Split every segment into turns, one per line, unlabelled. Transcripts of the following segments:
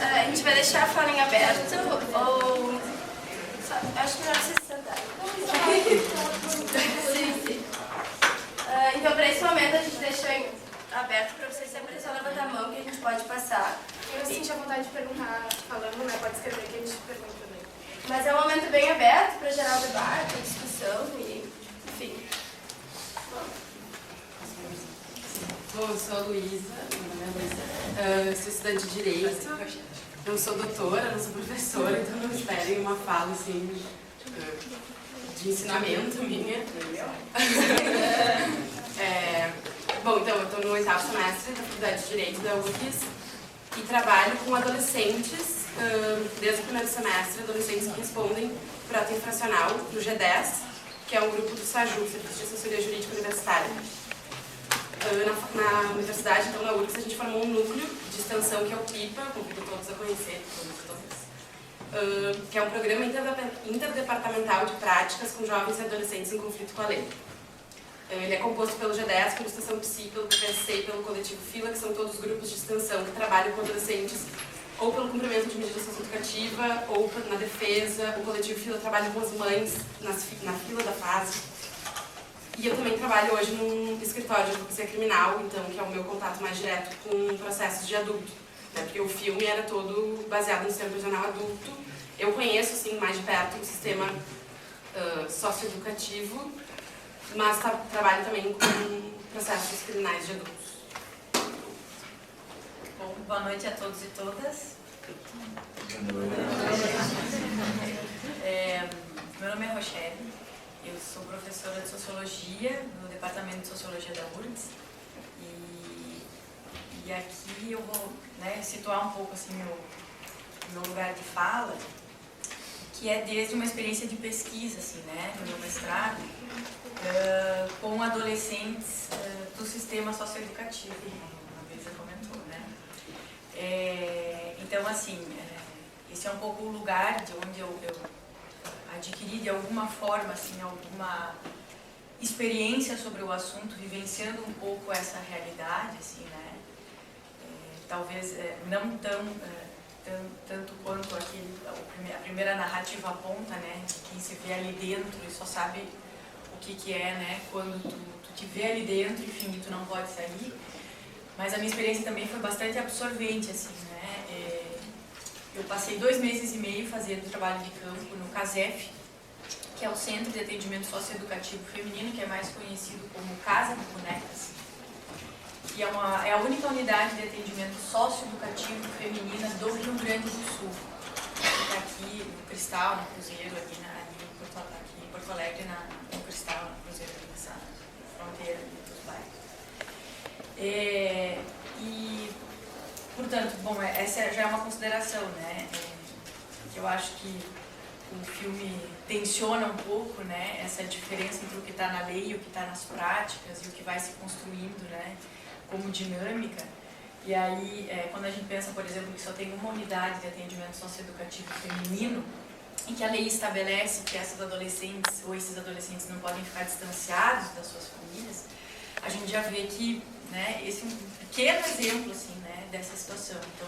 A gente vai deixar a fala em aberto ou... Acho que melhor vocês se sentarem. Então, para esse momento, a gente deixou em aberto para vocês sempre só levantar a mão que a gente pode passar.
Quem não sente a vontade de perguntar falando, né, pode escrever que a gente pergunta também.
Mas é um momento bem aberto para gerar o debate, a discussão e, enfim.
Bom, eu sou a Luísa, meu nome é Luísa, sou estudante de Direito, não sou doutora, não sou professora, então não esperem uma fala assim de ensinamento minha. Bom, então eu estou no 8º semestre da Faculdade de Direito da UFES e trabalho com adolescentes, desde o primeiro semestre, adolescentes que respondem por ato infracional do G10, que é um grupo do SAJU, Serviço de Assessoria Jurídica Universitária. Na universidade, então na UFES, a gente formou um núcleo de extensão que é o PIPA, convido todos a conhecer, que é um programa interdepartamental de práticas com jovens e adolescentes em conflito com a lei. Ele é composto pelo G10, pela Extensão Psi, pelo PPSC e pelo Coletivo FILA, que são todos grupos de extensão que trabalham com adolescentes ou pelo cumprimento de medidas socioeducativa ou na defesa. O Coletivo FILA trabalha com as mães na fila da fase. E eu também trabalho hoje num escritório de advocacia criminal, então, que é o meu contato mais direto com processos de adulto, né? Porque o filme era todo baseado no sistema prisional adulto. Eu conheço, assim, mais de perto o sistema socioeducativo, mas trabalho também com processos criminais de adultos.
Bom, boa noite a todos e todas. Meu nome é Rochelle. Eu sou professora de Sociologia no Departamento de Sociologia da URGS e aqui eu vou, né, situar um pouco assim, meu lugar de fala, que é desde uma experiência de pesquisa assim, né, no meu mestrado, com adolescentes do sistema socioeducativo, como a Luísa comentou, né. Então, assim, esse é um pouco o lugar de onde eu adquirir de alguma forma assim, alguma experiência sobre o assunto, vivenciando um pouco essa realidade, assim, né? Talvez não tanto quanto a primeira narrativa aponta, né? De quem se vê ali dentro e só sabe o que é, né? Quando tu te vê ali dentro, enfim, e tu não pode sair. Mas a minha experiência também foi bastante absorvente, assim, né? Eu passei 2 meses e meio fazendo trabalho de campo no CASEF, que é o Centro de Atendimento Socioeducativo Feminino, que é mais conhecido como Casa de Bonecas, que é a única unidade de atendimento socioeducativo feminina do Rio Grande do Sul. Fica aqui no Cristal, no Cruzeiro, aqui em Porto Alegre, no Cristal, no Cruzeiro, nessa fronteira dos bairros. Portanto, bom, essa já é uma consideração, né? Que eu acho que o filme tensiona um pouco, né? Essa diferença entre o que está na lei e o que está nas práticas e o que vai se construindo, né? Como dinâmica. E aí, quando a gente pensa, por exemplo, que só tem uma unidade de atendimento socioeducativo feminino e que a lei estabelece que essas adolescentes ou esses adolescentes não podem ficar distanciados das suas famílias, a gente já vê que, né, esse é um pequeno exemplo, assim, né, dessa situação. Então,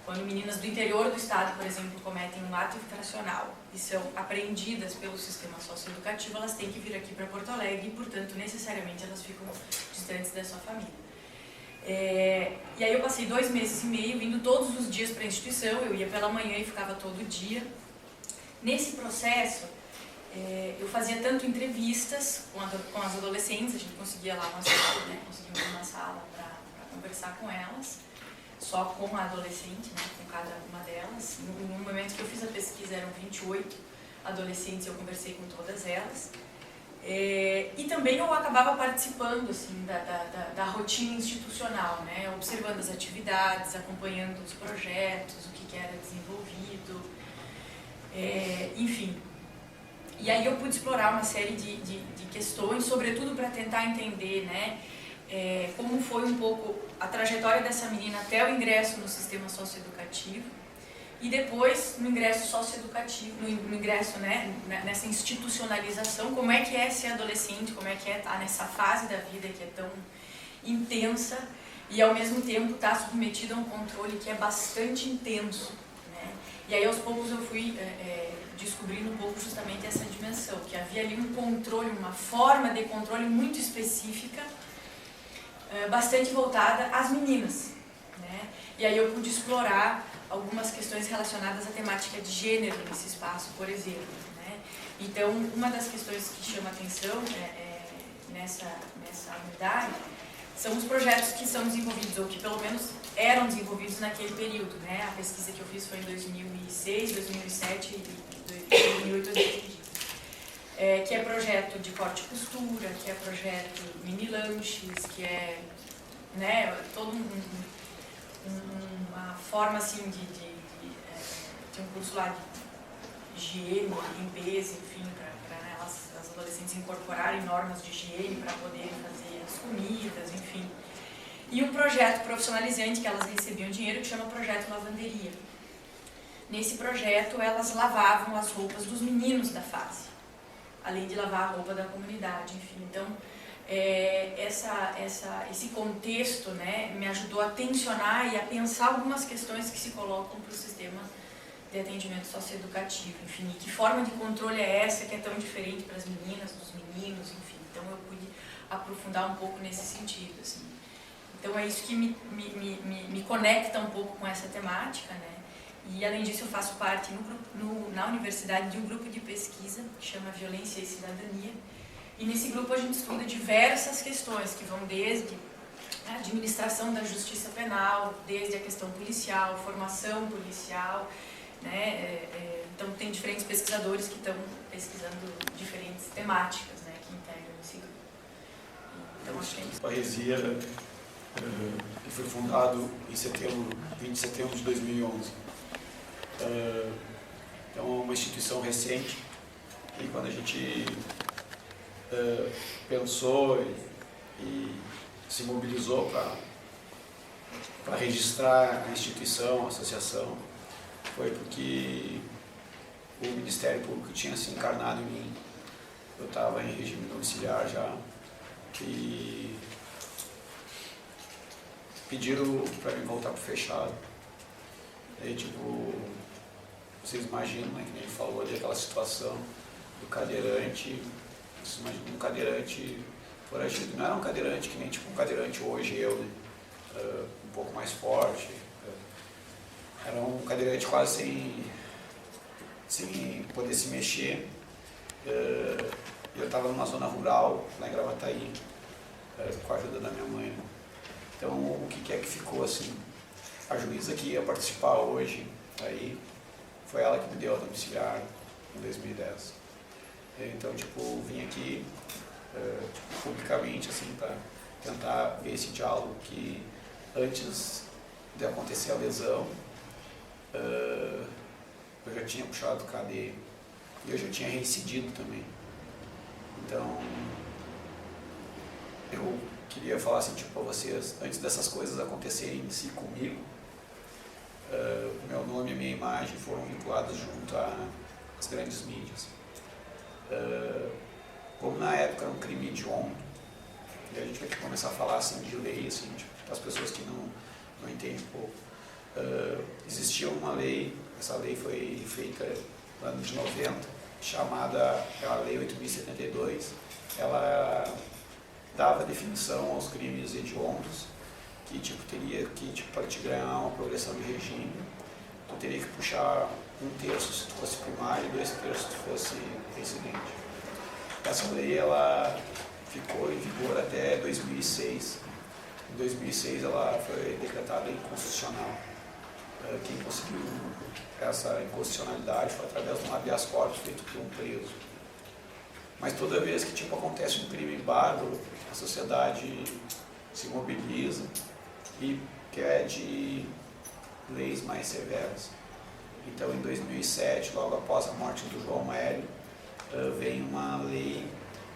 quando meninas do interior do estado, por exemplo, cometem um ato infracional e são apreendidas pelo sistema socioeducativo, elas têm que vir aqui para Porto Alegre e, portanto, necessariamente elas ficam distantes da sua família. E aí eu passei 2 meses e meio indo todos os dias para a instituição, eu ia pela manhã e ficava todo dia. Nesse processo, eu fazia tanto entrevistas com as adolescentes, a gente conseguia lá uma sala, né, conseguimos uma sala para conversar com elas, só com a adolescente, né, com cada uma delas. No momento que eu fiz a pesquisa eram 28 adolescentes, eu conversei com todas elas. E também eu acabava participando assim, da rotina institucional, né, observando as atividades, acompanhando os projetos, o que era desenvolvido, enfim. E aí eu pude explorar uma série de questões, sobretudo para tentar entender, né, como foi um pouco a trajetória dessa menina até o ingresso no sistema socioeducativo e depois no ingresso socioeducativo, no ingresso, né, nessa institucionalização, como é ser adolescente, como é estar nessa fase da vida que é tão intensa e ao mesmo tempo está submetido a um controle que é bastante intenso, né? E aí aos poucos eu fui descobrindo um pouco justamente essa dimensão, que havia ali um controle, uma forma de controle muito específica, bastante voltada às meninas, né? E aí eu pude explorar algumas questões relacionadas à temática de gênero nesse espaço, por exemplo, né? Então, uma das questões que chama atenção nessa unidade são os projetos que são desenvolvidos, ou que pelo menos eram desenvolvidos naquele período, né? A pesquisa que eu fiz foi em 2006, 2007 e 2008, 2010. Que é projeto de corte e costura, que é projeto mini lanches, que é, né, toda uma forma assim de um curso lá de higiene, limpeza, enfim, para as adolescentes incorporarem normas de higiene para poderem fazer as comidas, enfim. E um projeto profissionalizante que elas recebiam dinheiro que chama Projeto Lavanderia. Nesse projeto elas lavavam as roupas dos meninos da fase, além de lavar a roupa da comunidade, enfim. Então, esse contexto, né, me ajudou a tensionar e a pensar algumas questões que se colocam para o sistema de atendimento socioeducativo, enfim, e que forma de controle é essa que é tão diferente para as meninas, dos meninos, enfim. Então eu pude aprofundar um pouco nesse sentido, assim. Então é isso que me conecta um pouco com essa temática, né? E além disso eu faço parte na universidade de um grupo de pesquisa que chama Violência e Cidadania. E nesse grupo a gente estuda diversas questões que vão desde a administração da justiça penal, desde a questão policial, formação policial, né? Então tem diferentes pesquisadores que estão pesquisando diferentes temáticas, né, que integram esse grupo. Então acho que é isso.
Parresia, que foi fundado em 20 de setembro de 2011. É uma instituição recente e quando a gente pensou e se mobilizou para registrar a instituição, a associação, foi porque o Ministério Público tinha se encarnado em mim. Eu estava em regime domiciliar já e pediram para mim voltar para o fechado. E tipo, vocês imaginam, né, que nem ele falou ali, aquela situação do cadeirante. Vocês imaginam um cadeirante foragido. Não era um cadeirante que nem tipo um cadeirante hoje, eu, né? Um pouco mais forte. Era um cadeirante quase sem poder se mexer. Eu estava numa zona rural, lá em Gravataí, com a ajuda da minha mãe. Né? Então, o que é que ficou assim? A juíza que ia participar hoje, aí, foi ela que me deu a domiciliar em 2010. Então, tipo, vim aqui publicamente, assim, para tentar ver esse diálogo que antes de acontecer a lesão, eu já tinha puxado cadeia e eu já tinha reincidido também. Então, eu queria falar assim, tipo, para vocês, antes dessas coisas acontecerem em si comigo, meu nome e minha imagem foram vinculados junto às grandes mídias. Como na época era um crime hediondo, e a gente vai começar a falar assim de lei, assim, tipo, para as pessoas que não entendem um pouco. Existia uma lei, essa lei foi feita no ano de 90, chamada a Lei 8.072. Ela dava definição aos crimes hediondos, que tipo, teria que, tipo, para te ganhar uma progressão de regime, tu teria que puxar 1/3 se tu fosse primário e 2/3 se tu fosse reincidente. Essa lei ela ficou em vigor até 2006. Em 2006 ela foi decretada inconstitucional. Quem conseguiu essa inconstitucionalidade foi através de um habeas corpus feito por um preso. Mas toda vez que tipo, acontece um crime bárbaro, a sociedade se mobiliza e pede leis mais severas. Então, em 2007, logo após a morte do João Hélio, vem uma lei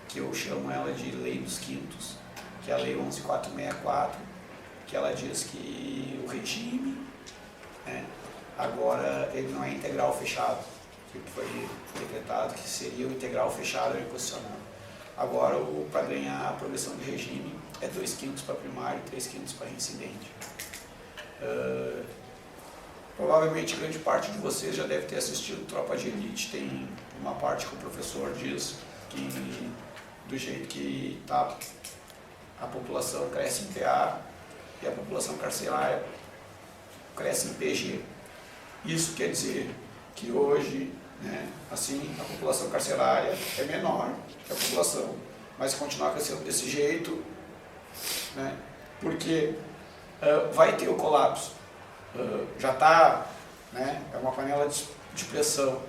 que eu chamo ela de Lei dos Quintos, que é a Lei 11.464, que ela diz que o regime, né, agora ele não é integral fechado, que foi decretado que seria o integral fechado e inconstitucional. Agora, para ganhar a progressão de regime, é 2/5 para primário e 3/5 para reincidente. Provavelmente grande parte de vocês já deve ter assistido Tropa de Elite. Tem uma parte que o professor diz que do jeito que tá, a população cresce em PA e a população carcerária cresce em PG. Isso quer dizer que hoje, né, assim, a população carcerária é menor que a população, mas se continuar crescendo desse jeito, né, porque vai ter o colapso. Já está, né, é uma panela de pressão.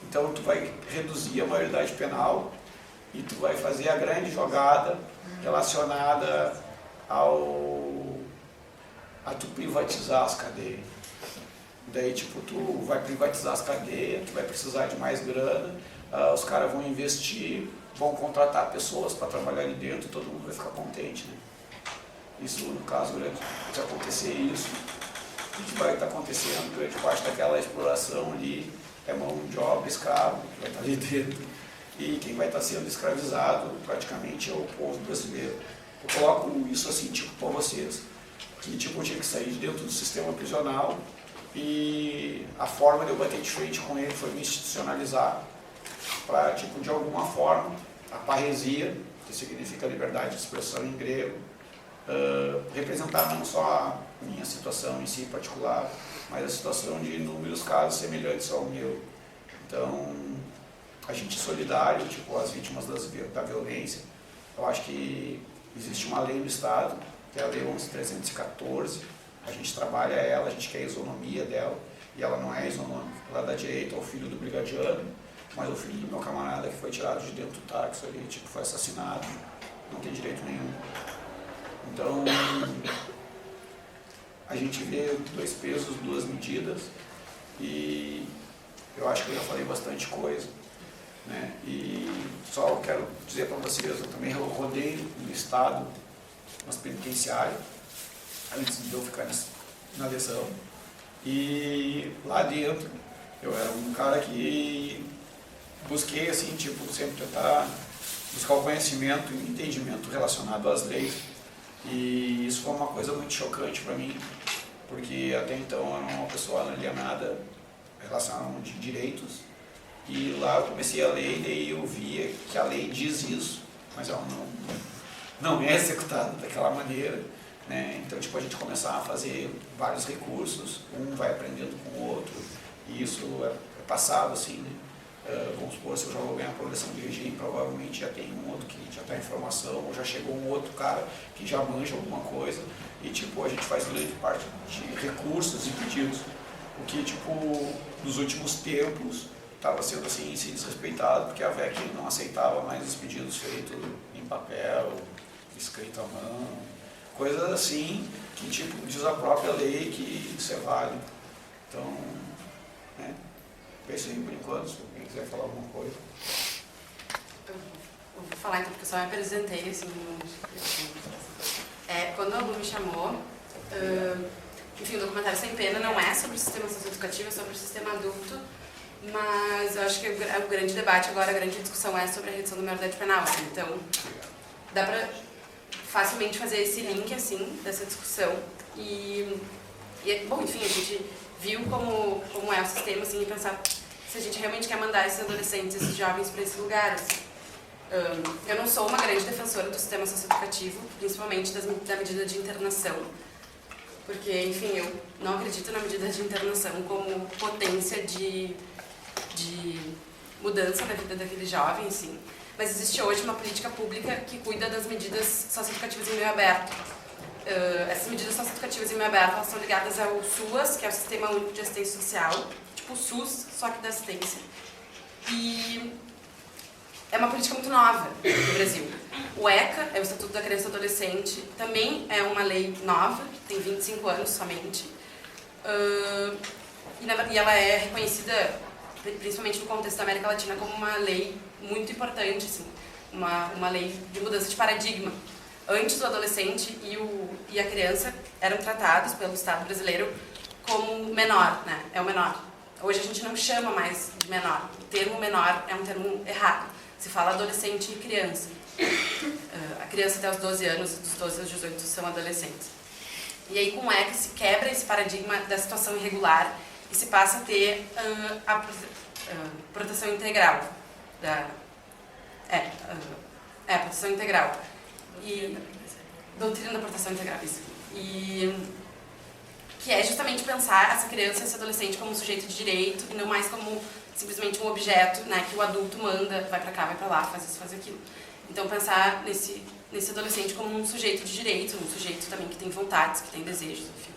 Então tu vai reduzir a maioridade penal e tu vai fazer a grande jogada relacionada a tu privatizar as cadeias. Daí, tipo, tu vai privatizar as cadeias, tu vai precisar de mais grana, os caras vão investir, vão contratar pessoas para trabalhar ali dentro e todo mundo vai ficar contente, né? Isso, no caso, se acontecer isso, o que vai estar acontecendo, grande parte daquela exploração ali é mão de obra, escravo, que vai estar ali dentro. E quem vai estar sendo escravizado praticamente é o povo brasileiro. Eu coloco isso assim, tipo, para vocês, que tipo, eu tinha que sair de dentro do sistema prisional e a forma de eu bater de frente com ele foi me institucionalizar para, tipo, de alguma forma, a parresia, que significa liberdade de expressão em grego, representar não só a minha situação em si particular, mas a situação de inúmeros casos semelhantes ao meu. Então, a gente é solidário, tipo, às vítimas da violência. Eu acho que existe uma lei no Estado, que é a Lei 11.314, a gente trabalha ela, a gente quer a isonomia dela, e ela não é isonômica, ela dá direito ao filho do brigadiano, mas o filho do meu camarada que foi tirado de dentro do táxi ali, tipo, foi assassinado, não tem direito nenhum. Então, a gente vê 2 pesos, 2 medidas, e eu acho que eu já falei bastante coisa, né? E só quero dizer para vocês, eu também rodei no estado, nas penitenciárias, antes de eu ficar na lesão, e lá dentro eu era um cara que busquei, assim, tipo, sempre tentar buscar o conhecimento e o entendimento relacionado às leis. E isso foi uma coisa muito chocante para mim, porque até então eu era uma pessoa alienada em relação de direitos, e lá eu comecei a ler e daí eu via que a lei diz isso, mas ela não é executada daquela maneira, né? Então, tipo, a gente começar a fazer vários recursos, um vai aprendendo com o outro, e isso é passado, assim, né? Vamos supor, se eu já vou ganhar progressão de regime, provavelmente já tem um outro que já está em formação, ou já chegou um outro cara que já manja alguma coisa, e tipo, a gente faz grande parte de recursos e pedidos, o que, tipo, nos últimos tempos estava sendo assim, se desrespeitado, porque a VEC não aceitava mais os pedidos feitos em papel, escrito à mão, coisas assim, que tipo, diz a própria lei que isso é válido. Então, né, é isso aí por enquanto, se alguém quiser falar alguma coisa.
Eu vou falar então, porque eu só me apresentei, assim, quando a Lu me chamou, enfim, o documentário Sem Pena não é sobre o sistema socioeducativo, é sobre o sistema adulto, mas eu acho que o grande debate agora, a grande discussão é sobre a redução da maioridade penal, assim, então dá pra facilmente fazer esse link, assim, dessa discussão, bom, enfim, a gente viu como é o sistema, assim, e pensar se a gente realmente quer mandar esses adolescentes, esses jovens para esse lugar, assim. Eu não sou uma grande defensora do sistema socioeducativo, principalmente da medida de internação, porque, enfim, eu não acredito na medida de internação como potência de mudança da vida daquele jovem, assim. Mas existe hoje uma política pública que cuida das medidas socioeducativas em meio aberto. Essas medidas socioeducativas em meio aberto, elas são ligadas ao SUAS, que é o Sistema Único de Assistência Social, tipo o SUS, só que da assistência. E é uma política muito nova no Brasil. O ECA, é o Estatuto da Criança e Adolescente, também é uma lei nova, tem 25 anos somente, e ela é reconhecida, principalmente no contexto da América Latina, como uma lei muito importante, assim, uma lei de mudança de paradigma. Antes, o adolescente e a criança eram tratados pelo Estado brasileiro como menor, né? É o menor. Hoje a gente não chama mais de menor. O termo menor é um termo errado. Se fala adolescente e criança. A criança até os 12 anos, dos 12 aos 18 são adolescentes. E aí com o ECA se quebra esse paradigma da situação irregular e se passa a ter a proteção integral. Proteção integral. E doutrina da proteção integral, isso. E que é justamente pensar essa criança, esse adolescente como um sujeito de direito e não mais como simplesmente um objeto, né, que o adulto manda, vai pra cá, vai pra lá, faz isso, faz aquilo. Então pensar nesse adolescente como um sujeito de direito, um sujeito também que tem vontades, que tem desejos, enfim.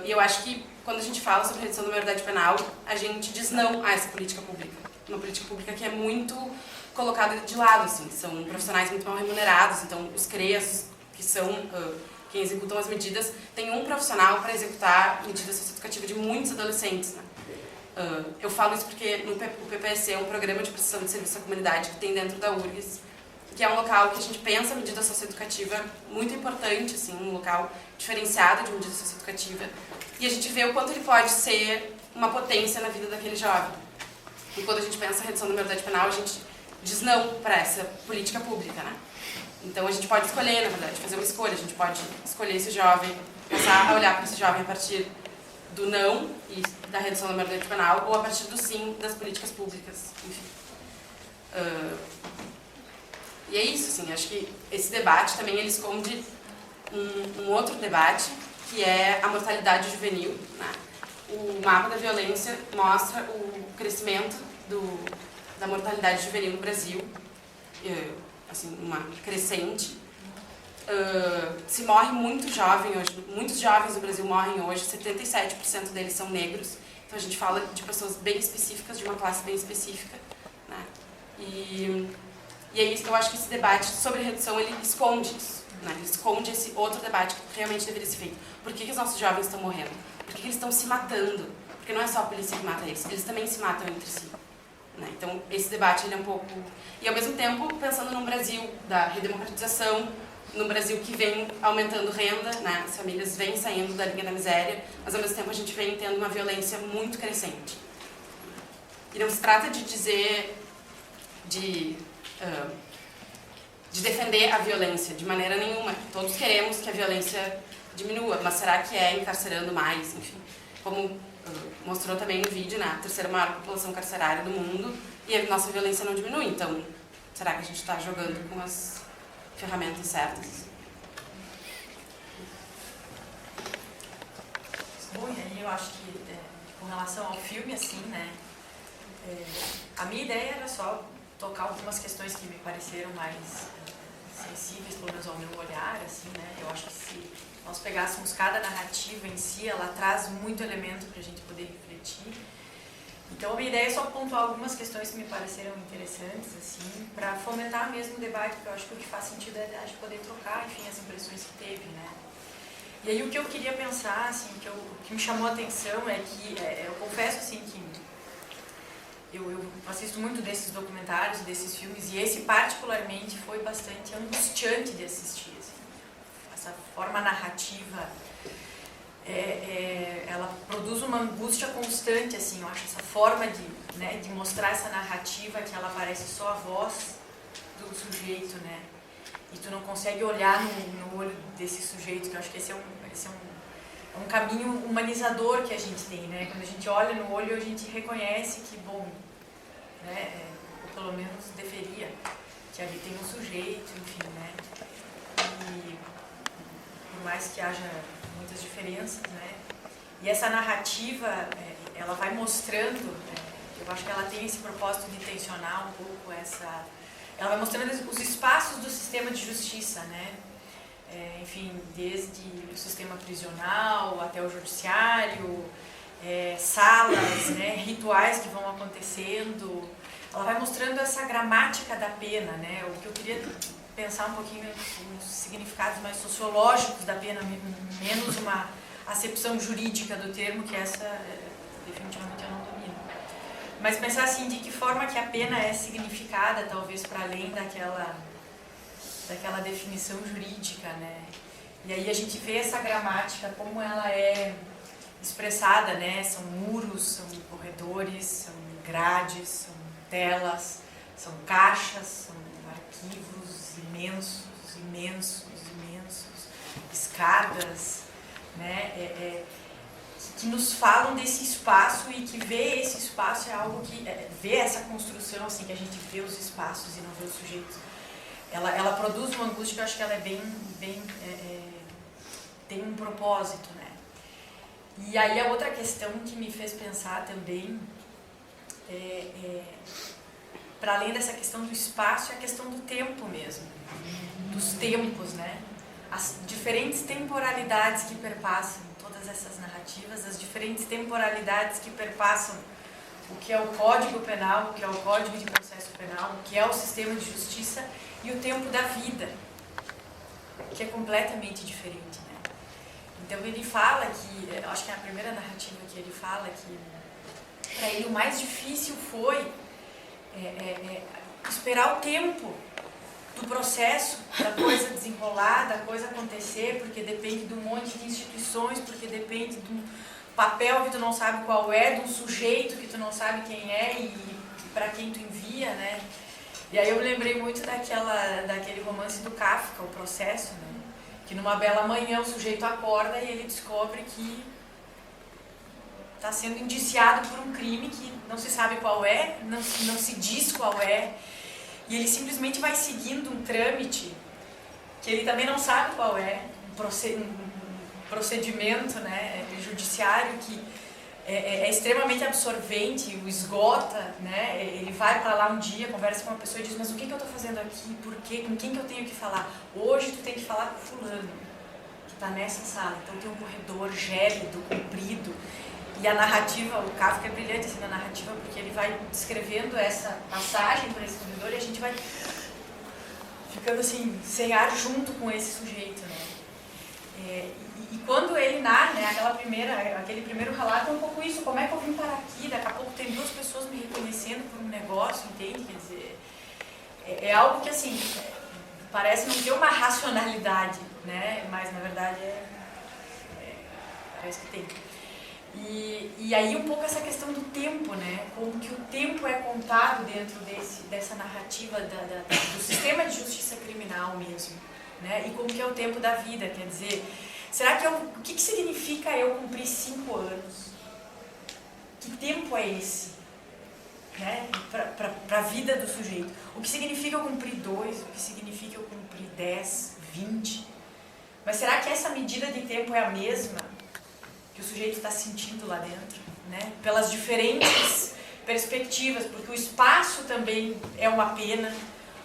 E eu acho que quando a gente fala sobre redução da maioridade penal, a gente diz não a essa política pública. Uma política pública que é muito colocada de lado, assim, são profissionais muito mal remunerados, então os CREAs, que são quem executam as medidas, tem um profissional para executar medidas socioeducativas de muitos adolescentes, né? Eu falo isso porque o PPSC é um programa de prestação de serviço à comunidade que tem dentro da URGS, que é um local que a gente pensa a medida socioeducativa muito importante, assim, um local diferenciado de medida socioeducativa, e a gente vê o quanto ele pode ser uma potência na vida daquele jovem. E quando a gente pensa a redução da maioridade penal, a gente diz não para essa política pública, né? Então a gente pode escolher, na verdade, fazer uma escolha, a gente pode escolher esse jovem, passar a olhar para esse jovem a partir do não e da redução da maioridade penal, ou a partir do sim das políticas públicas, enfim. E é isso, assim, acho que esse debate também ele esconde um outro debate, que é a mortalidade juvenil, né? O mapa da violência mostra o crescimento da mortalidade juvenil no Brasil, assim, uma crescente. Se morre muito jovem hoje, muitos jovens no Brasil morrem hoje, 77% deles são negros, então a gente fala de pessoas bem específicas, de uma classe bem específica, né? E aí eu acho que esse debate sobre redução, ele esconde isso, né? Ele esconde esse outro debate que realmente deveria ser feito. Por que os nossos jovens estão morrendo? Por que eles estão se matando? Porque não é só a polícia que mata eles também se matam entre si, né? Então esse debate ele é um pouco... E ao mesmo tempo, pensando num Brasil da redemocratização, num Brasil que vem aumentando renda, né? As famílias vêm saindo da linha da miséria, mas ao mesmo tempo a gente vem tendo uma violência muito crescente. E não se trata de dizer... de defender a violência, de maneira nenhuma. Todos queremos que a violência diminua, mas será que é encarcerando mais? Enfim, como mostrou também no vídeo, né, a terceira maior população carcerária do mundo, e a nossa violência não diminui. Então, será que a gente está jogando com as ferramentas certas?
Bom, e aí eu acho que, com relação ao filme, assim, né, a minha ideia era só tocar algumas questões que me pareceram mais sensíveis, pelo menos ao meu olhar, assim, né? Eu acho que se nós pegássemos cada narrativa em si, ela traz muito elemento para a gente poder refletir. Então, a minha ideia é só pontuar algumas questões que me pareceram interessantes, assim, para fomentar mesmo o debate, porque eu acho que o que faz sentido é a gente poder trocar, enfim, as impressões que teve, né? E aí, o que eu queria pensar, assim, o que me chamou a atenção é que, eu confesso, assim, que eu assisto muito desses documentários, desses filmes, e esse particularmente foi bastante angustiante de assistir. Assim. Essa forma narrativa, ela produz uma angústia constante, assim, eu acho, essa forma de mostrar essa narrativa que ela parece só a voz do sujeito, né? E tu não consegue olhar no olho desse sujeito, que eu acho que esse é um caminho humanizador que a gente tem, né? Quando a gente olha no olho, a gente reconhece que, bom, né, ou pelo menos deveria, que ali tem um sujeito, enfim, né? E por mais que haja muitas diferenças, né? E essa narrativa, ela vai mostrando, eu acho que ela tem esse propósito de tensionar um pouco ela vai mostrando os espaços do sistema de justiça, né? Enfim, desde o sistema prisional até o judiciário, salas, né, rituais que vão acontecendo. Ela vai mostrando essa gramática da pena, né? O que eu queria pensar um pouquinho nos significados mais sociológicos da pena, menos uma acepção jurídica do termo, que essa definitivamente eu não domino. Mas pensar assim, de que forma que a pena é significada, talvez para além daquela definição jurídica, né? E aí a gente vê essa gramática, como ela é expressada, né? São muros, são corredores, são grades, são telas, são caixas, são arquivos imensos, escadas, né? Que nos falam desse espaço e que ver esse espaço é algo que... ver essa construção, assim, que a gente vê os espaços e não vê os sujeitos. Ela produz uma angústia que eu acho que ela é tem um propósito, né? E aí a outra questão que me fez pensar também, para além dessa questão do espaço, é a questão do tempo mesmo, dos tempos, né? As diferentes temporalidades que perpassam todas essas narrativas, as diferentes temporalidades que perpassam o que é o Código Penal, o que é o Código de Processo Penal, o que é o sistema de justiça e o tempo da vida, que é completamente diferente, né? Então ele fala que, eu acho que é a primeira narrativa que ele fala que para ele o mais difícil foi esperar o tempo do processo, da coisa desenrolar, da coisa acontecer, porque depende de um monte de instituições, porque depende de um papel que tu não sabe qual é, de um sujeito que tu não sabe quem é e para quem tu envia, né? E aí eu me lembrei muito daquele romance do Kafka, O Processo, né? Que numa bela manhã o sujeito acorda e ele descobre que está sendo indiciado por um crime que não se sabe qual é, não se diz qual é, e ele simplesmente vai seguindo um trâmite que ele também não sabe qual é, um procedimento, né, judiciário que é extremamente absorvente, o esgota, né? Ele vai para lá um dia, conversa com uma pessoa e diz, mas o que eu estou fazendo aqui, por quê, com quem que eu tenho que falar? Hoje tu tem que falar com fulano, que está nessa sala, então tem um corredor gélido, comprido, e a narrativa, o Kafka é brilhante assim, na narrativa, porque ele vai descrevendo essa passagem por esse corredor e a gente vai ficando assim, sem ar junto com esse sujeito, né? E quando ele narra, né, aquele primeiro relato é um pouco isso, como é que eu vim parar aqui, daqui a pouco tem duas pessoas me reconhecendo por um negócio, entende? Quer dizer, é algo que assim, parece não ter uma racionalidade, né, mas na verdade parece que tem. E aí um pouco essa questão do tempo, né, como que o tempo é contado dentro dessa narrativa do sistema de justiça criminal mesmo, né, e como que é o tempo da vida, quer dizer, será que o que significa eu cumprir 5 anos? Que tempo é esse, né, para a vida do sujeito? O que significa eu cumprir 2? O que significa eu cumprir 10, 20? Mas será que essa medida de tempo é a mesma que o sujeito está sentindo lá dentro, né? Pelas diferentes perspectivas, porque o espaço também é uma pena,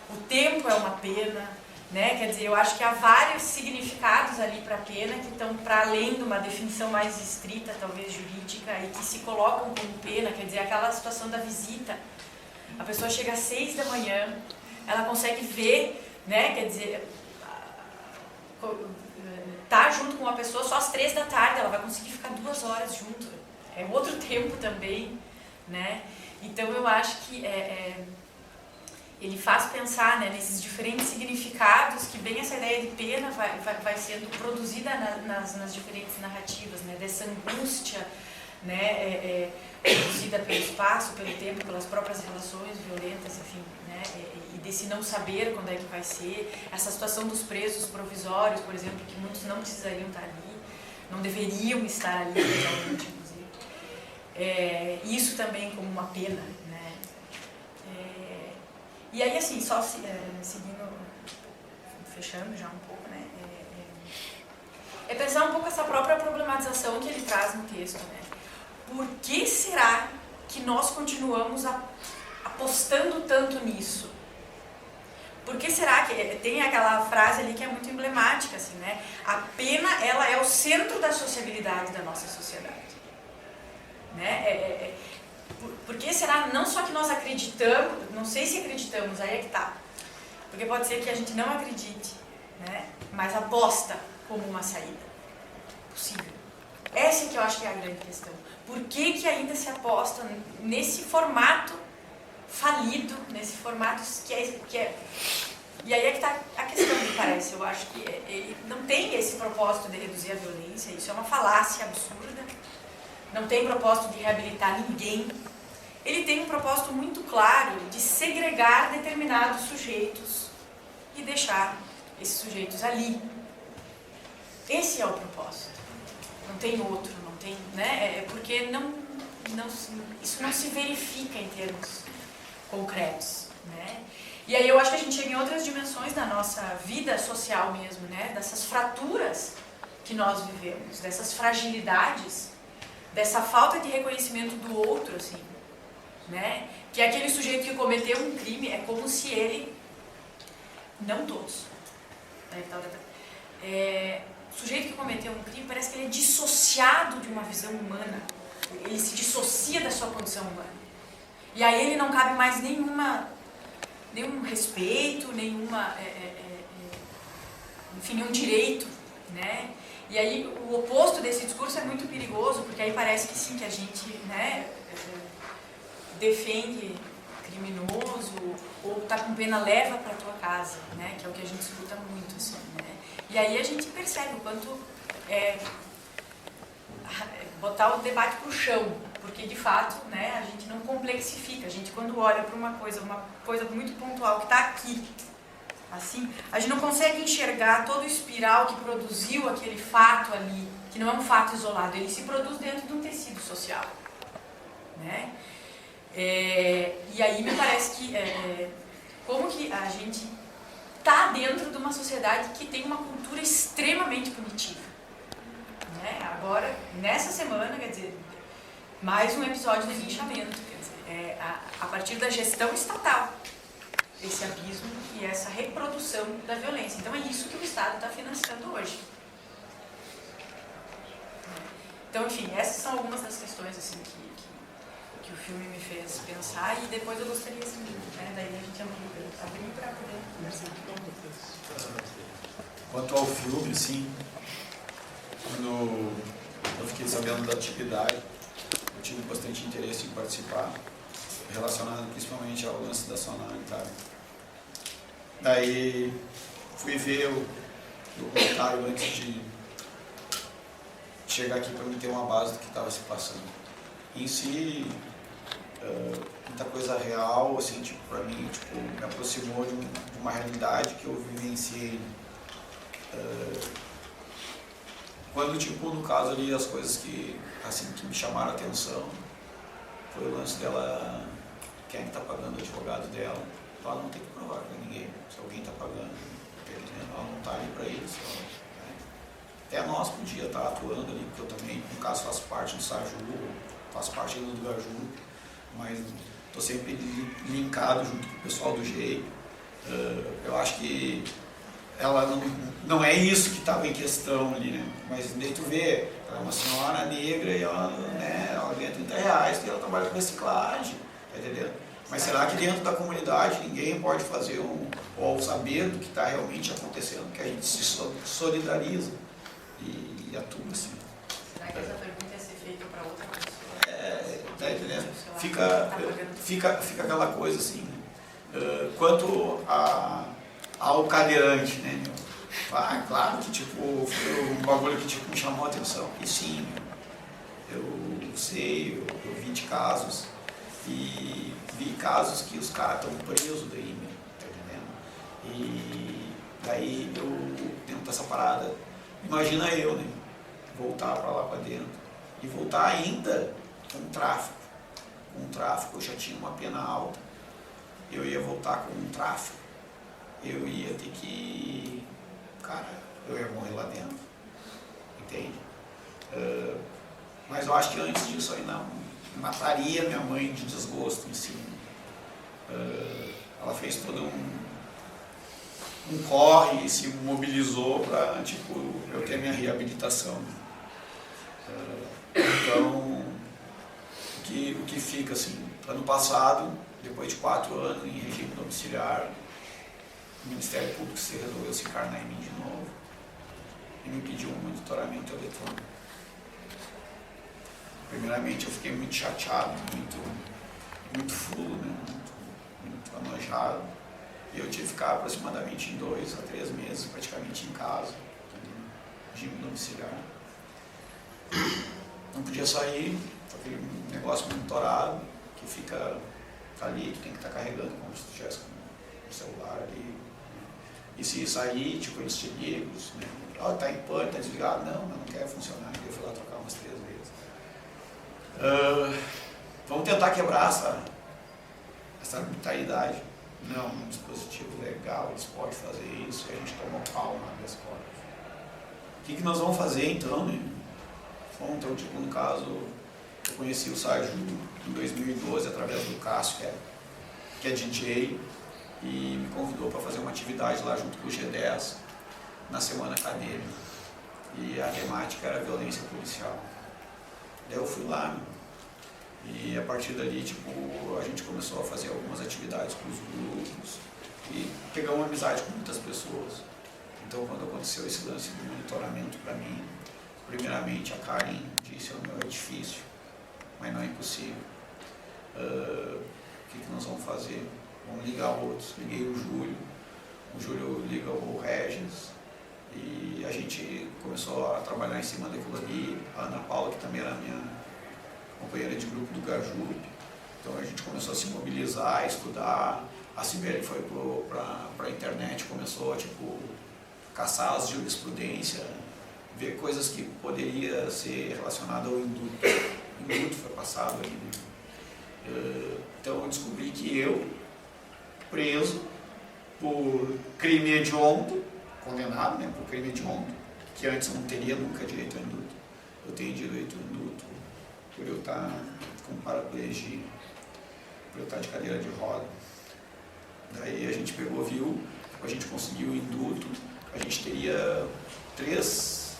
o tempo é uma pena, né? Quer dizer, eu acho que há vários significados ali para a pena que estão para além de uma definição mais estrita, talvez jurídica, e que se colocam como pena, quer dizer, aquela situação da visita. A pessoa chega às 6 da manhã, ela consegue ver, né? Quer dizer, tá junto com uma pessoa só às 3 da tarde, ela vai conseguir ficar 2 horas junto. É outro tempo também, né? Então eu acho que ele faz pensar, né, nesses diferentes significados que bem essa ideia de pena vai sendo produzida nas diferentes narrativas, né, dessa angústia, né, produzida pelo espaço, pelo tempo, pelas próprias relações violentas, enfim, né, e desse não saber quando é que vai ser, essa situação dos presos provisórios, por exemplo, que muitos não precisariam estar ali, não deveriam estar ali legalmente, inclusive. Isso também como uma pena, né. E aí, assim, só seguindo, fechando já um pouco, né, é pensar um pouco essa própria problematização que ele traz no texto, né. Por que será que nós continuamos apostando tanto nisso? Por que será que... Tem aquela frase ali que é muito emblemática, assim, né? A pena, ela é o centro da sociabilidade da nossa sociedade. Né? Por que será não só que nós acreditamos, não sei se acreditamos, aí é que tá. Porque pode ser que a gente não acredite, né? Mas aposta como uma saída possível. Essa é que eu acho que é a grande questão. Por que ainda se aposta nesse formato falido, nesse formato que é... E aí é que está a questão, me parece. Eu acho que ele não tem esse propósito de reduzir a violência, isso é uma falácia absurda. Não tem propósito de reabilitar ninguém. Ele tem um propósito muito claro de segregar determinados sujeitos e deixar esses sujeitos ali. Esse é o propósito. Não tem outro, não tem, né? É porque isso não se verifica em termos concretos, né? E aí eu acho que a gente chega em outras dimensões da nossa vida social mesmo, né? Dessas fraturas que nós vivemos, dessas fragilidades, dessa falta de reconhecimento do outro, assim, né? Que aquele sujeito que cometeu um crime é como se ele, não todos, o sujeito que cometeu um crime parece que ele é dissociado de uma visão humana, ele se dissocia da sua condição humana, e aí ele não cabe mais nenhum respeito, nenhum direito, né? E aí o oposto desse discurso é muito perigoso, porque aí parece que sim, que a gente, né, defende criminoso ou tá com pena leva para tua casa, né, que é o que a gente escuta muito, assim, né? E aí a gente percebe o quanto botar o debate pro chão, porque de fato, né, a gente não complexifica. A gente, quando olha para uma coisa muito pontual que está aqui, assim, a gente não consegue enxergar todo o espiral que produziu aquele fato ali, que não é um fato isolado, ele se produz dentro de um tecido social, né? E aí me parece que como que a gente está dentro de uma sociedade que tem uma cultura extremamente punitiva, né? Agora, nessa semana, quer dizer, mais um episódio de linchamento, quer dizer, a partir da gestão estatal, esse abismo e essa reprodução da violência. Então é isso que o Estado está financiando hoje. Então, enfim, essas são algumas das questões assim, que o filme me fez pensar, e depois eu gostaria, assim, né, daí a gente abrir para poder conversar.
Quanto ao filme, sim, quando eu fiquei sabendo da atividade, eu tive bastante interesse em participar, relacionado principalmente ao lance da zona humanitária. Daí fui ver o documentário antes de chegar aqui para me ter uma base do que estava se passando. Em si, muita coisa real, assim, tipo, para mim, tipo, me aproximou de uma realidade que eu vivenciei. Quando, tipo, no caso ali, as coisas que, assim, que me chamaram a atenção foi o lance dela, quem é que está pagando o advogado dela. Ela não tem que provar para ninguém. Se alguém está pagando, ela não está ali para isso. Até nós podia estar atuando ali, porque eu também, no caso, faço parte do SAJU, faço parte do GAJU, mas estou sempre linkado junto com o pessoal do GEI. Eu acho que ela não é isso que estava em questão ali, né? Mas daí tu vê, ela é uma senhora negra e ela, né, ela ganha R$30 e ela trabalha com reciclagem, tá entendendo? Mas será que dentro da comunidade ninguém pode fazer ou saber do que está realmente acontecendo, que a gente se solidariza e atua assim?
Será que essa pergunta ia ser feita para outra pessoa?
Tá entendendo? Fica aquela coisa assim, quanto ao cadeirante, né? Claro que tipo, foi um bagulho que tipo, me chamou a atenção. E sim, eu sei, eu vi de casos, e vi casos que os caras estão presos daí, tá entendendo? E daí eu dentro dessa parada, imagina eu, né? Voltar para lá para dentro e voltar ainda com tráfico. Com tráfico eu já tinha uma pena alta, eu ia voltar com um tráfico, eu ia ter que, cara, eu ia morrer lá dentro, entende? Mas eu acho que antes disso aí não mataria minha mãe de desgosto em si. Ela fez todo um corre e se mobilizou para, tipo, eu ter minha reabilitação. Então, o que fica assim, ano passado, depois de 4 anos em regime domiciliar, o Ministério Público resolveu se encarnar em mim de novo e me pediu um monitoramento eletrônico. Primeiramente eu fiquei muito chateado, muito fulo, né? muito anojado, e eu tive que ficar aproximadamente em 2 a 3 meses praticamente em casa, em regime domiciliar. Não podia sair, aquele negócio monitorado, que fica ali, que tem que estar carregando como se estivesse com o celular ali. E se sair, tipo, eles te ligam, né? Oh, tá em pânico, tá desligado. Não quer funcionar. Eu fui lá trocar umas 3 vezes. Vamos tentar quebrar essa arbitrariedade. Não, um dispositivo legal, eles podem fazer isso, e a gente toma pau na das costas. O que nós vamos fazer então, né? Bom, então, tipo, no caso, eu conheci o Sérgio em 2012 através do Cássio, que é DJ, e me convidou para fazer uma atividade lá junto com o G10 na semana acadêmica. E a temática era violência policial. Daí eu fui lá, e a partir dali, tipo, a gente começou a fazer algumas atividades com os grupos e pegar uma amizade com muitas pessoas. Então, quando aconteceu esse lance do monitoramento para mim, primeiramente a Karen disse: "Meu, é difícil, mas não é impossível. O que nós vamos fazer? Vamos ligar outros." Liguei o Júlio liga o Regis, e a gente começou a trabalhar em cima daquilo ali. A Ana Paula, que também era minha companheira de grupo do Gajup, então a gente começou a se mobilizar, a estudar. A Sibeli foi para a internet, começou a tipo, caçar as jurisprudências, ver coisas que poderia ser relacionada ao induto. O induto foi passado ali, né? Então eu descobri que eu, preso por crime hediondo, condenado, né, por crime hediondo, que antes não teria nunca direito ao induto, eu tenho direito ao induto por eu estar com paraplegia, por eu estar de cadeira de roda. Daí a gente pegou, viu, a gente conseguiu o induto, a gente teria três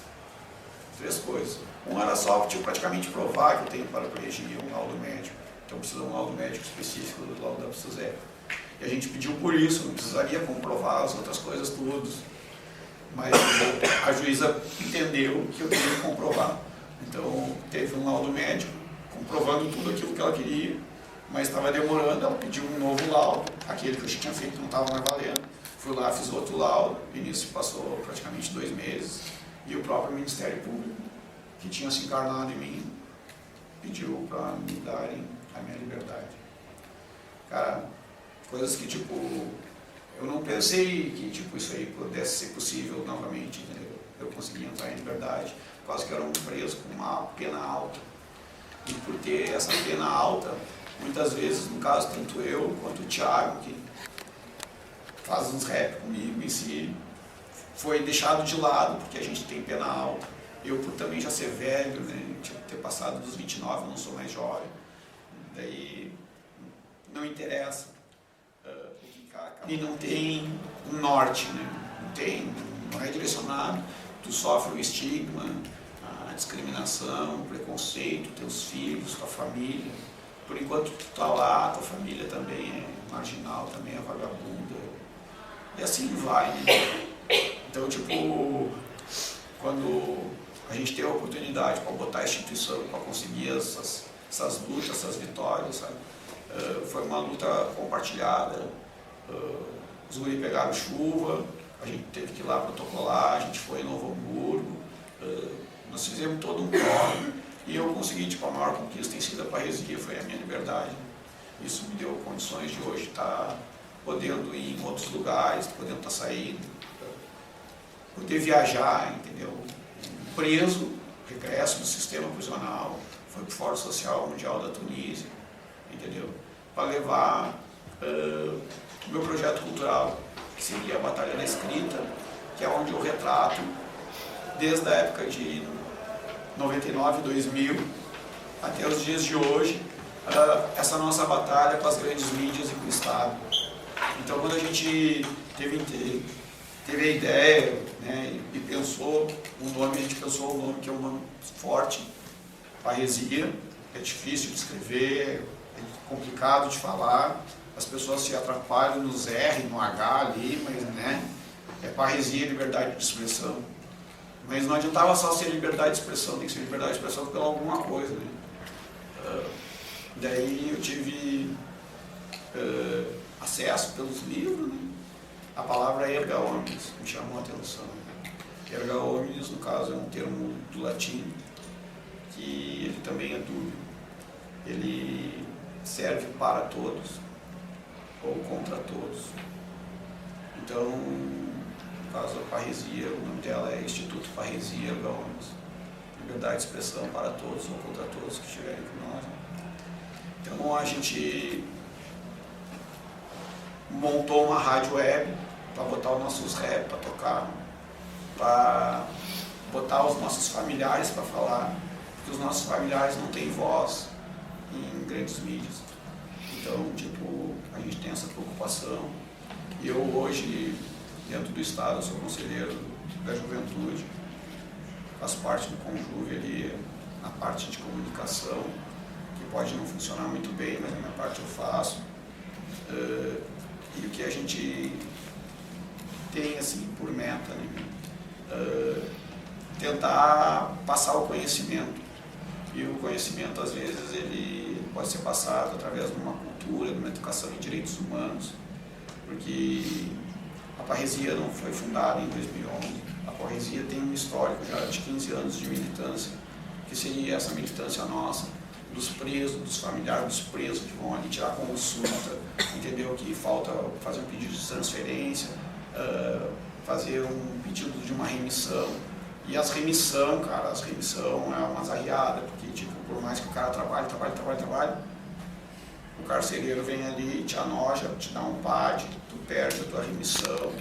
coisas. Um era só tipo, praticamente provar que eu tenho paraplegia, um laudo médico. Então precisa de um laudo médico específico do laudo da PSUSEP. E a gente pediu por isso, não precisaria comprovar as outras coisas todas. Mas a juíza entendeu que eu teria que comprovar. Então teve um laudo médico comprovando tudo aquilo que ela queria, mas estava demorando. Ela pediu um novo laudo, aquele que eu tinha feito não estava mais valendo. Fui lá, fiz outro laudo, e nisso passou praticamente 2 meses, e o próprio Ministério Público, que tinha se encarnado em mim, pediu para me darem a minha liberdade. Cara, coisas que tipo, eu não pensei que tipo, isso aí pudesse ser possível novamente, entendeu? Eu consegui entrar em liberdade, quase que era um preso com uma pena alta. E por ter essa pena alta, muitas vezes, no caso, tanto eu quanto o Thiago, que faz uns rap comigo em si, foi deixado de lado porque a gente tem pena alta. Eu, por também já ser velho, né, tipo, ter passado dos 29, não sou mais jovem, daí não interessa. E não tem um norte, né? Não é direcionado, tu sofre o estigma, a discriminação, o preconceito, teus filhos, tua família. Por enquanto tu tá lá, tua família também é marginal, também é vagabunda. E assim vai, né? Então, tipo, quando a gente tem a oportunidade para botar a instituição, para conseguir essas lutas, essas vitórias, sabe? Foi uma luta compartilhada. Os guris pegaram chuva, a gente teve que ir lá protocolar, a gente foi em Novo Hamburgo, nós fizemos todo um corre, e eu consegui, tipo, a maior conquista tem sido a parresia, foi a minha liberdade. Isso me deu condições de hoje estar podendo ir em outros lugares, podendo estar saindo, poder viajar, entendeu? Preso, regresso do sistema prisional, foi para o Fórum Social Mundial da Tunísia, entendeu? Para levar o meu projeto cultural, que seria a Batalha da Escrita, que é onde eu retrato, desde a época de 99, 2000, até os dias de hoje, essa nossa batalha com as grandes mídias e com o Estado. Então, quando a gente teve a ideia, né, e pensou um nome, a gente pensou um nome que é um nome forte, parresia, é difícil de escrever, é complicado de falar, as pessoas se atrapalham nos R, no H ali, mas né, é parresia, liberdade de expressão. Mas não adiantava só ser liberdade de expressão, tem que ser liberdade de expressão pela alguma coisa, né? Daí eu tive acesso pelos livros, né? A palavra erga omnes me chamou a atenção. Erga omnes, no caso, é um termo do latim, que ele também é duro. Ele serve para todos ou contra todos. Então, no caso da parresia, o nome dela é Instituto Parresia Erga Omnes. Liberdade de expressão para todos ou contra todos que estiverem com nós. Então a gente montou uma rádio web para botar os nossos rap para tocar, para botar os nossos familiares para falar, porque os nossos familiares não têm voz em grandes mídias. Então, tipo, a gente tem essa preocupação. E eu hoje, dentro do Estado, sou conselheiro da juventude, faço parte do Conjuve ali, na parte de comunicação, que pode não funcionar muito bem, mas a minha parte eu faço. E o que a gente tem, assim, por meta, né? Tentar passar o conhecimento. E o conhecimento, às vezes, ele pode ser passado através de uma cultura, de uma educação em direitos humanos, porque a parresia não foi fundada em 2011. A parresia tem um histórico já de 15 anos de militância, que seria essa militância nossa, dos presos, dos familiares dos presos que vão ali tirar consulta, entendeu? Que falta fazer um pedido de transferência, fazer um pedido de uma remissão. E as remissão, cara, as remissão é uma zarriada, porque tipo, por mais que o cara trabalhe, o carcereiro vem ali, te anoja, te dá um PAD, tu perde a tua remissão.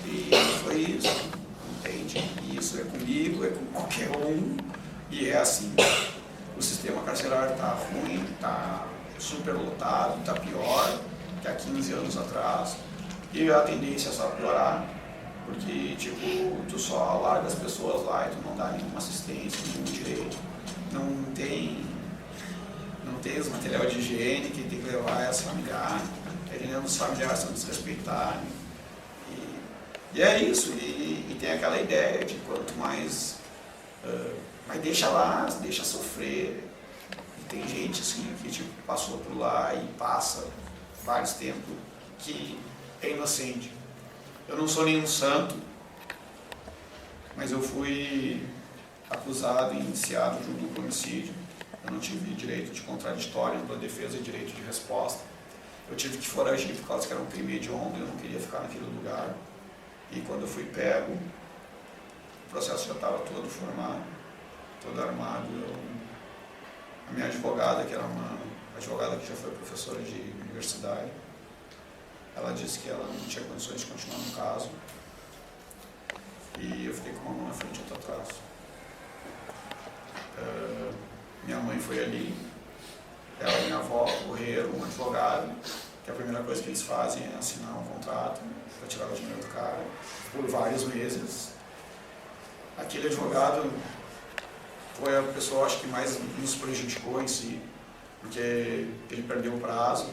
E foi isso, entende? E isso é comigo, é com qualquer um, e é assim. O sistema carcerário está ruim, está superlotado, está pior que há 15 anos atrás, e a tendência é só piorar. Porque, tipo, tu só larga as pessoas lá e tu não dá nenhuma assistência, nenhum direito. Não tem os material de higiene que tem que levar essa familiar, entendeu? Os familiares são desrespeitados. E é isso, e tem aquela ideia de quanto mais... mas deixa lá, deixa sofrer. E tem gente, assim, que tipo, passou por lá e passa vários tempos que é inocente. Eu não sou nenhum santo, mas eu fui acusado e indiciado de um duplo homicídio. Eu não tive direito de contraditório, ampla defesa e direito de resposta. Eu tive que foragir por causa que era um crime hediondo, eu não queria ficar naquele lugar. E quando eu fui pego, o processo já estava todo formado, todo armado. A minha advogada, que era uma advogada que já foi professora de universidade, ela disse que ela não tinha condições de continuar no caso. E eu fiquei com uma mão na frente e outra atrás. Minha mãe foi ali, ela e minha avó correram um advogado, que a primeira coisa que eles fazem é assinar um contrato para tirar o dinheiro do cara por vários meses. Aquele advogado foi a pessoa, acho que mais nos prejudicou em si, porque ele perdeu o prazo.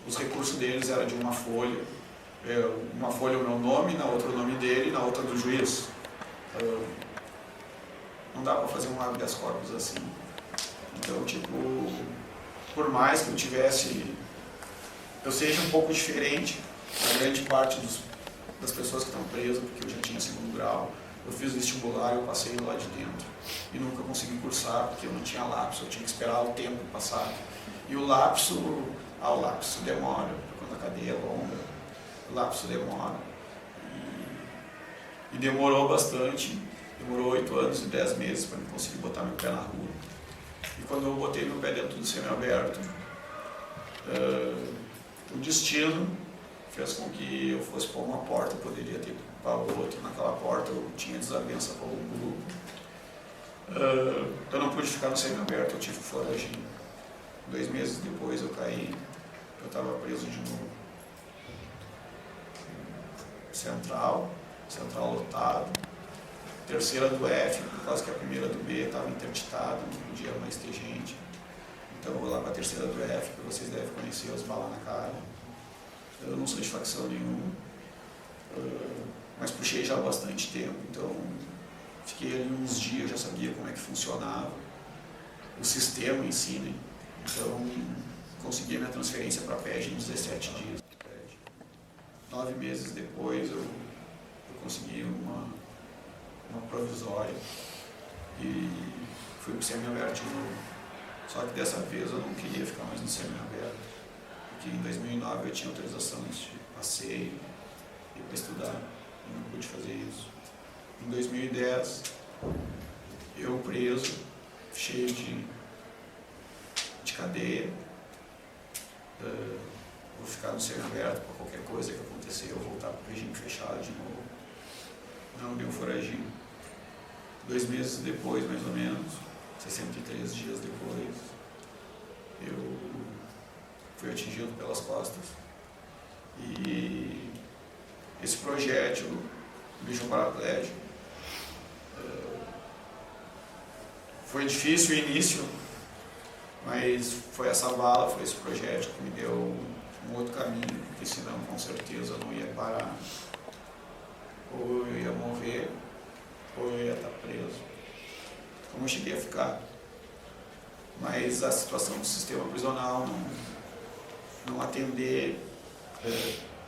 Os recursos deles eram de uma folha o meu nome, na outra o nome dele, na outra do juiz. Não dá para fazer um habeas corpus assim. Então, tipo, por mais que eu seja um pouco diferente da grande parte das pessoas que estão presas, porque eu já tinha segundo grau, eu fiz vestibular e eu passei lá de dentro. E nunca consegui cursar, porque eu não tinha lapso, eu tinha que esperar o tempo passar. E o lapso demora, quando a cadeia é longa, o lapso demora. E demorou bastante, demorou 8 anos e 10 meses para eu conseguir botar meu pé na rua. E quando eu botei meu pé dentro do semiaberto, o destino fez com que eu fosse para uma porta, eu poderia ter ido para outra. Naquela porta eu tinha desavença com o grupo. Eu não pude ficar no semiaberto, eu tive que foragir. 2 meses depois eu caí, eu estava preso de novo. Central lotado. Terceira do F, por causa que a primeira do B estava interditada, não podia mais ter gente. Então eu vou lá para a terceira do F, que vocês devem conhecer, os balas na cara. Eu não sou de facção nenhuma, mas puxei já há bastante tempo, então fiquei ali uns dias, já sabia como é que funcionava o sistema em si, né? Então consegui a minha transferência para a PEG em 17 dias. 9 meses depois eu consegui uma provisória e fui para o semiaberto de novo. Só que dessa vez eu não queria ficar mais no semiaberto, porque em 2009 eu tinha autorização de passeio e para estudar. eu não pude fazer isso. Em 2010, eu preso, cheio de cadeia, vou ficar no semiaberto para qualquer coisa que acontecer, eu voltar para o regime fechado de novo. Não deu foragido. 2 meses depois, mais ou menos, 63 dias depois, eu fui atingido pelas costas. E esse projétil me deixou paraplégico. Foi difícil o início, mas foi essa bala, foi esse projétil que me deu um outro caminho, porque senão com certeza eu não ia parar. Ou eu ia morrer, ou eu ia estar preso. Como eu cheguei a ficar. Mas a situação do sistema prisional não atender,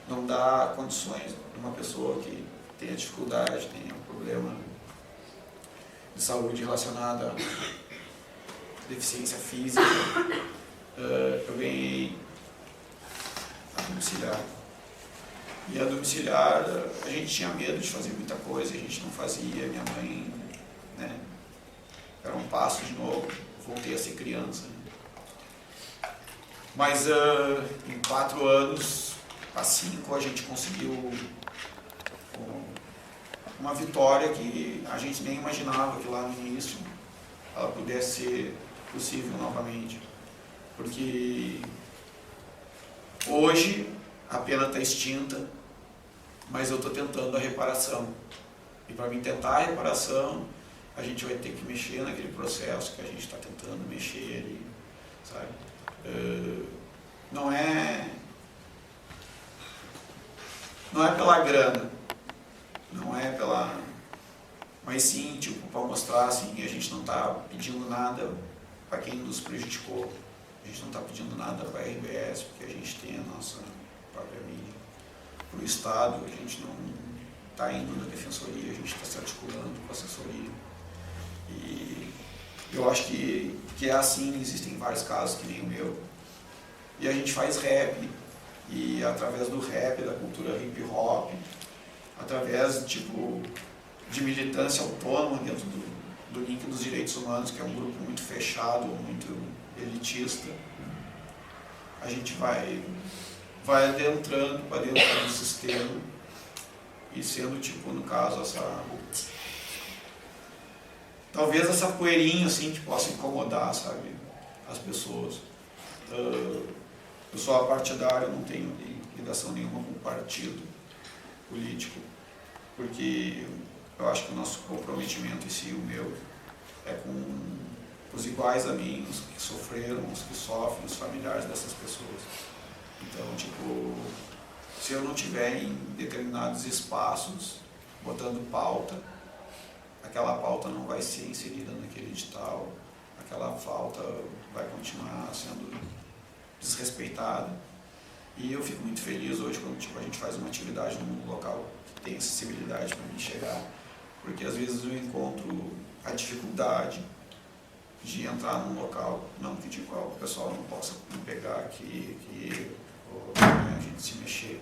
não dá condições de uma pessoa que tenha dificuldade, tenha um problema de saúde relacionado à deficiência física. Eu ganhei a domiciliar. E a domiciliar, a gente tinha medo de fazer muita coisa, a gente não fazia. Minha mãe, né, era um passo de novo, voltei a ser criança. Mas em 4 anos, a 5, a gente conseguiu uma vitória que a gente nem imaginava que lá no início ela pudesse ser possível novamente. Porque hoje a pena está extinta, mas eu estou tentando a reparação. E para mim tentar a reparação, a gente vai ter que mexer naquele processo que a gente está tentando mexer ali, sabe? Não é pela grana, não é pela... Mas sim, tipo, para mostrar assim, que a gente não está pedindo nada para quem nos prejudicou. A gente não está pedindo nada para a RBS, porque a gente tem a nossa própria mídia. Para o Estado, a gente não está indo na defensoria, a gente está se articulando com a assessoria. E eu acho que é assim, existem vários casos que nem o meu. E a gente faz rap, e através do rap, da cultura hip hop, através tipo, de militância autônoma dentro do link dos direitos humanos, que é um grupo muito fechado, muito elitista, a gente vai adentrando para dentro do sistema e sendo, tipo, no caso, talvez essa poeirinha assim que possa incomodar, sabe, as pessoas. Eu sou apartidário, não tenho ligação nenhuma com partido político, porque eu acho que o nosso comprometimento em si, o meu, é com os iguais a mim, os que sofreram, os que sofrem, os familiares dessas pessoas. Então, tipo, se eu não tiver em determinados espaços botando pauta, aquela pauta não vai ser inserida naquele edital, aquela pauta vai continuar sendo desrespeitada. E eu fico muito feliz hoje quando tipo, a gente faz uma atividade num local que tem acessibilidade para mim chegar, porque às vezes eu encontro a dificuldade de entrar num local, não que tipo, o pessoal não possa me pegar aqui ou a gente se mexer,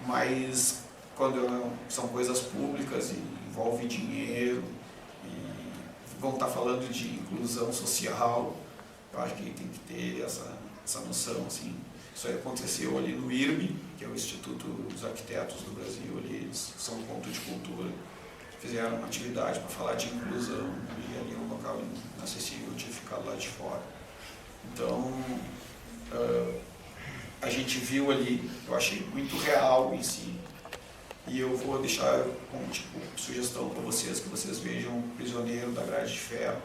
mas quando são coisas públicas e envolve dinheiro e vão estar falando de inclusão social, eu acho que tem que ter essa noção, assim. Isso aí aconteceu ali no IRB, que é o Instituto dos Arquitetos do Brasil, ali eles são um ponto de cultura, fizeram uma atividade para falar de inclusão e ali é um local inacessível, eu tinha ficado lá de fora. Então, a gente viu ali, eu achei muito real em si, e eu vou deixar como tipo, sugestão para vocês, que vocês vejam O Prisioneiro da Grade de Ferro,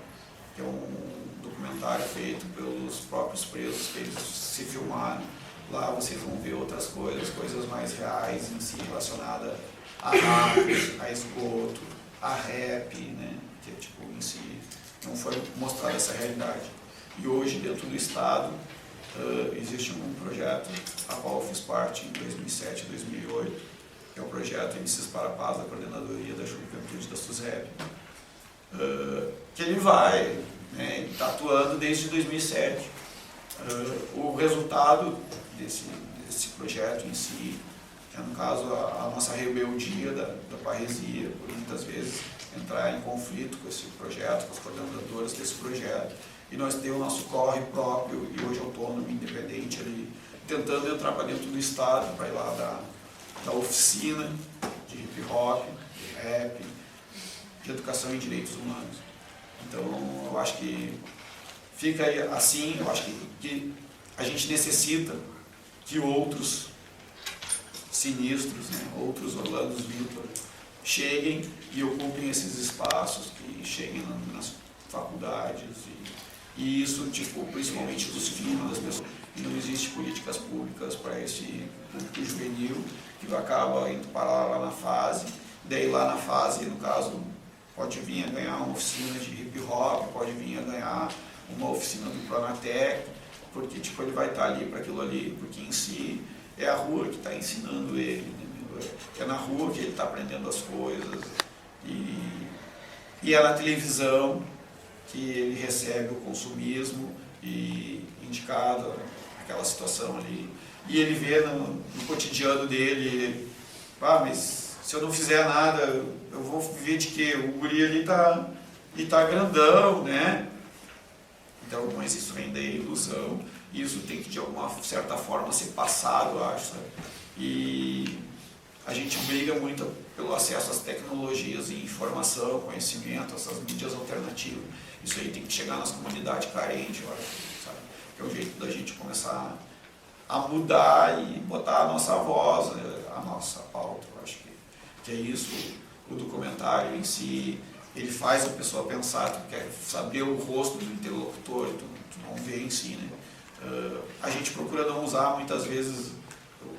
que é um documentário feito pelos próprios presos, que eles se filmaram. Lá vocês vão ver outras coisas mais reais em si, relacionadas a água, a esgoto, a rap, né? Que tipo, em si não foi mostrada essa realidade. E hoje, dentro do Estado, existe um projeto, a qual eu fiz parte em 2007 e 2008, que é o projeto MCs para a Paz, da Coordenadoria da Juventude da SUSEP, que ele vai, né, está atuando desde 2007. O resultado desse projeto em si, no caso, a nossa rebeldia da parresia, por muitas vezes entrar em conflito com esse projeto, com os coordenadores desse projeto, e nós temos o nosso corre próprio, e hoje autônomo, independente, ali, tentando entrar para dentro do Estado, para ir lá da oficina de hip hop, de rap, de educação em direitos humanos. Então, eu acho que fica aí assim, eu acho que a gente necessita que outros sinistros, né, outros Orlandos Vitor, cheguem e ocupem esses espaços, que cheguem nas faculdades, e isso, tipo, principalmente dos filhos das pessoas. E não existe políticas públicas para esse público juvenil, que acaba indo parar lá na fase, daí lá na fase, no caso, pode vir a ganhar uma oficina de hip hop, pode vir a ganhar uma oficina do Pronatec, porque tipo, ele vai estar ali para aquilo ali, porque em si é a rua que está ensinando ele, né? É na rua que ele está aprendendo as coisas, e é na televisão que ele recebe o consumismo e indicado aquela situação ali, e ele vê no cotidiano dele, mas se eu não fizer nada, eu vou viver de quê? O guri ali tá grandão, né? Então, mas isso vem da ilusão, e isso tem que de alguma certa forma ser passado, eu acho, sabe? E a gente briga muito pelo acesso às tecnologias e informação, conhecimento, essas mídias alternativas. Isso aí tem que chegar nas comunidades carentes, eu acho, sabe? Que é o jeito da gente começar a mudar e botar a nossa voz, a nossa pauta. Eu acho que é isso, o documentário em si, ele faz a pessoa pensar, tu quer saber o rosto do interlocutor, tu não vê em si, né? A gente procura não usar muitas vezes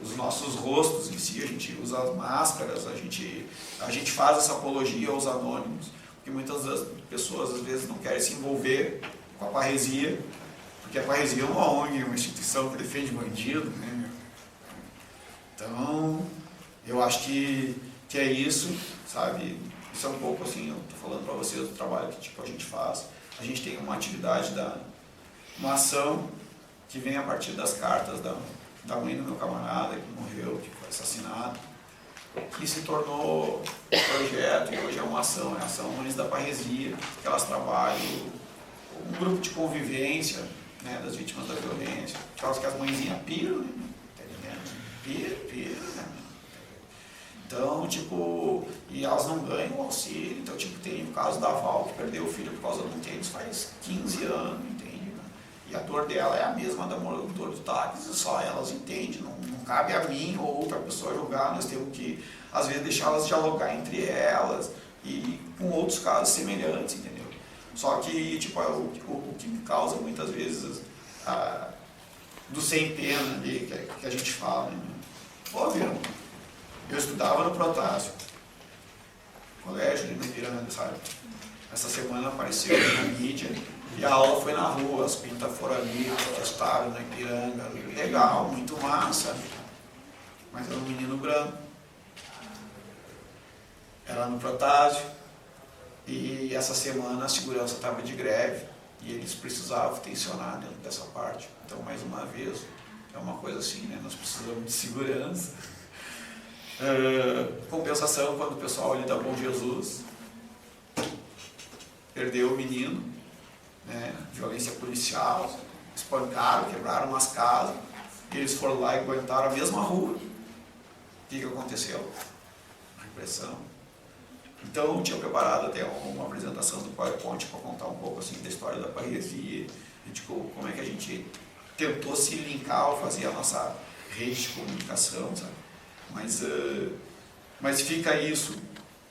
os nossos rostos em si, a gente usa as máscaras, a gente faz essa apologia aos anônimos, porque muitas das pessoas às vezes não querem se envolver com a parresia, porque a parresia é uma ONG, uma instituição que defende bandido, né? Então, eu acho que é isso, sabe? Isso é um pouco assim, eu estou falando para vocês do trabalho que tipo, a gente faz. A gente tem uma atividade, uma ação que vem a partir das cartas da mãe do meu camarada que morreu, que foi assassinado, que se tornou projeto e hoje é uma ação, é a ação Mães da Parresia, que elas trabalham um grupo de convivência, né, das vítimas da violência, aquelas que as mãezinhas piram, né, tá entendendo? Piram, né? Então, tipo, e elas não ganham o auxílio, então, tipo, tem o caso da Val, que perdeu o filho por causa de um tênis faz 15 anos, entende? E a dor dela é a mesma da dor do táxi, só elas entendem, não cabe a mim ou outra pessoa julgar, nós temos que, às vezes, deixá-las dialogar entre elas e com outros casos semelhantes, entendeu? Só que, tipo, o que me causa muitas vezes do sem pena ali, que a gente fala, né? Pô, viu? Eu estudava no Protásio, colégio ali no Ipiranga, sabe? Essa semana apareceu na mídia e a aula foi na rua, as pintas foram ali, testaram na Ipiranga, legal, muito massa, mas era um menino branco, era no Protásio, e essa semana a segurança estava de greve e eles precisavam tensionar dentro dessa parte. Então, mais uma vez, é uma coisa assim, né? Nós precisamos de segurança. Compensação, quando o pessoal ali da Bom Jesus perdeu o menino, né, violência policial, espancaram, quebraram umas casas, e eles foram lá e aguentaram a mesma rua. O que aconteceu? Repressão. Então eu tinha preparado até uma apresentação do PowerPoint para contar um pouco assim da história da parresia, e de como é que a gente tentou se linkar ao fazer a nossa rede de comunicação, sabe? Mas fica isso,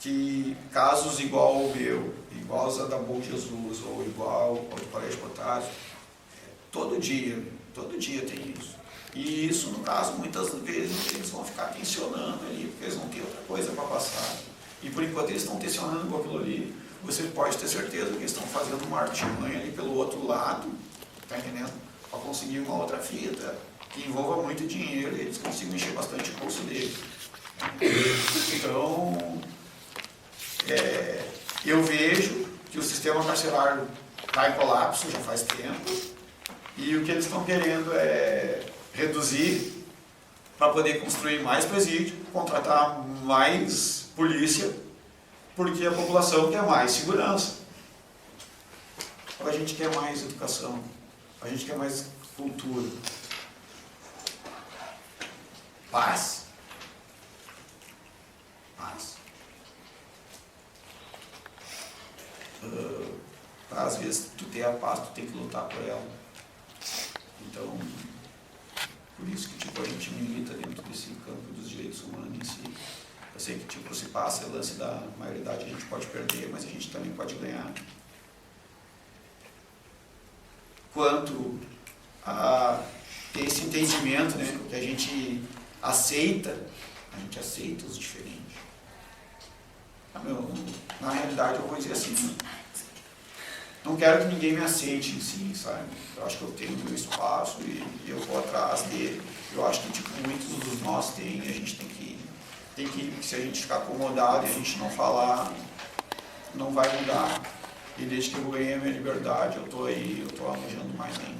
que casos igual ao meu, igual aos da Bom Jesus, ou igual ao do Colégio Protásio, todo dia tem isso. E isso, no caso, muitas vezes eles vão ficar tensionando ali, porque eles não têm outra coisa para passar. E por enquanto eles estão tensionando com aquilo ali, você pode ter certeza que eles estão fazendo uma artimanha ali pelo outro lado, tá entendendo? Para conseguir uma outra fita que envolva muito dinheiro e eles consigam encher bastante o bolso deles. Então, eu vejo que o sistema carcerário está em colapso já faz tempo, e o que eles estão querendo é reduzir para poder construir mais presídio, contratar mais polícia, porque a população quer mais segurança. A gente quer mais educação, a gente quer mais cultura. Paz. Paz. Às vezes, tu ter a paz, tu tem que lutar por ela. Então, por isso que tipo, a gente milita dentro desse campo dos direitos humanos em si. Eu sei que tipo, se passa o lance da maioridade, a gente pode perder, mas a gente também pode ganhar. Quanto a ter esse entendimento, né, que a gente aceita os diferentes. Na realidade, eu vou dizer assim, não quero que ninguém me aceite em si, sabe? Eu acho que eu tenho meu espaço e eu vou atrás dele. Eu acho que tipo, muitos dos nós têm, a gente tem que, se a gente ficar acomodado e a gente não falar, não vai mudar. E desde que eu ganhei a minha liberdade, eu estou aí, eu estou almejando mais ainda.